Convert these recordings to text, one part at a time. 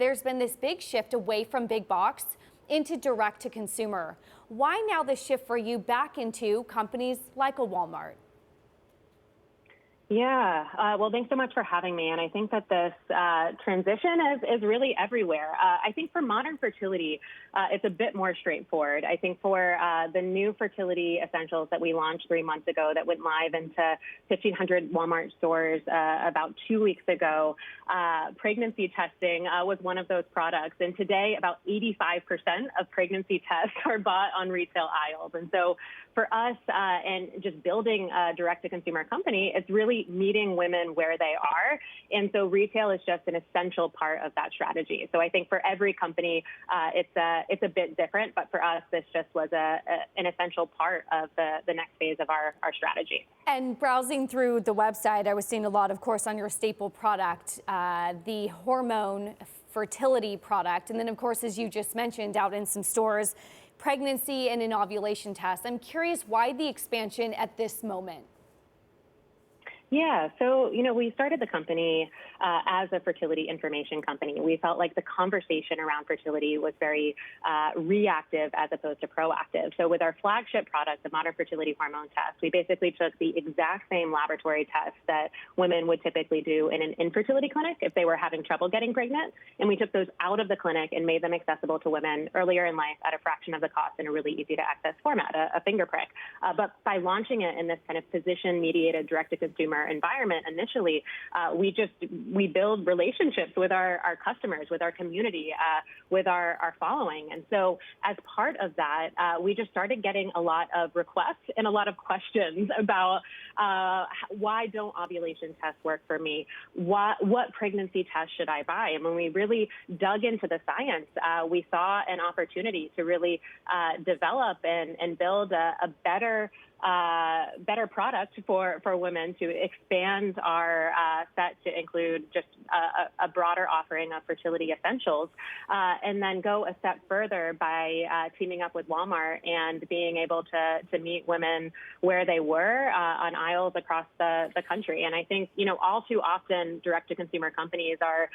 There's been this big shift away from big box into direct to consumer. Why now the shift for you back into companies like a Walmart? Yeah, well, thanks so much for having me. And I think that this transition is really everywhere. I think for Modern Fertility, it's a bit more straightforward. I think for the new fertility essentials that we launched 3 months ago that went live into 1,500 Walmart stores about 2 weeks ago, pregnancy testing was one of those products. And today, about 85% of pregnancy tests are bought on retail aisles. And so for us and just building a direct-to-consumer company, it's really meeting women where they are. And so retail is just an essential part of that strategy. So I think for every company, it's a bit different. But for us, this just was an essential part of the next phase of our strategy. And browsing through the website, I was seeing a lot, of course, on your staple product, the hormone fertility product. And then, of course, as you just mentioned, out in some stores, pregnancy and an ovulation test. I'm curious why the expansion at this moment? Yeah, so, we started the company as a fertility information company. We felt like the conversation around fertility was very reactive as opposed to proactive. So with our flagship product, the Modern Fertility Hormone Test, we basically took the exact same laboratory test that women would typically do in an infertility clinic if they were having trouble getting pregnant. And we took those out of the clinic and made them accessible to women earlier in life at a fraction of the cost in a really easy to access format, a finger prick. But by launching it in this kind of physician-mediated direct-to-consumer environment initially, we build relationships with our customers, with our community, with our following. And so as part of that, we just started getting a lot of requests and a lot of questions about why don't ovulation tests work for me? What pregnancy test should I buy? And when we really dug into the science, we saw an opportunity to really develop and build a better product for women, to expand our set to include just a broader offering of fertility essentials, and then go a step further by teaming up with Walmart and being able to meet women where they were on aisles across the country. And I think, all too often direct-to-consumer companies are,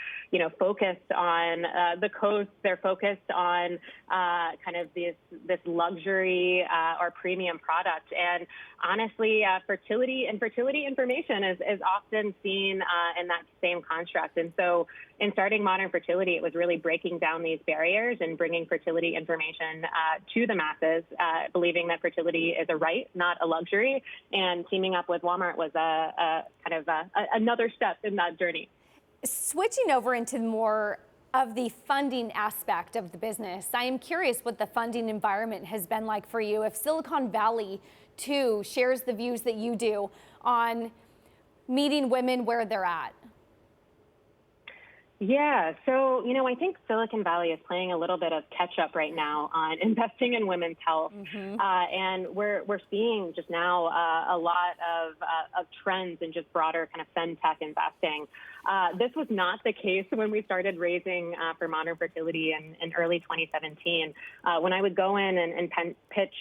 focused on the coast. They're focused on kind of this luxury or premium product. And honestly, fertility information is often seen in that same construct. And so in starting Modern Fertility, it was really breaking down these barriers and bringing fertility information to the masses, believing that fertility is a right, not a luxury. And teaming up with Walmart was another step in that journey. Switching over into more of the funding aspect of the business, I am curious what the funding environment has been like for you. If Silicon Valley, too, shares the views that you do on meeting women where they're at. Yeah, so, I think Silicon Valley is playing a little bit of catch up right now on investing in women's health. And we're seeing just now a lot of trends in just broader kind of fintech investing. This was not the case when we started raising for Modern Fertility in early 2017. When I would go in and pitch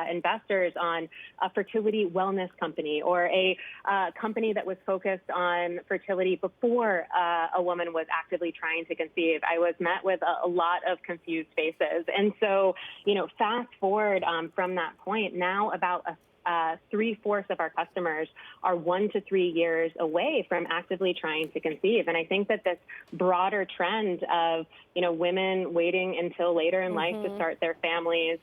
investors on a fertility wellness company or a company that was focused on fertility before a woman was actively trying to conceive, I was met with a lot of confused faces. And so, fast forward from that point, now about 3/4 of our customers are 1 to 3 years away from actively trying to conceive. And I think that this broader trend of, women waiting until later in life to start their families,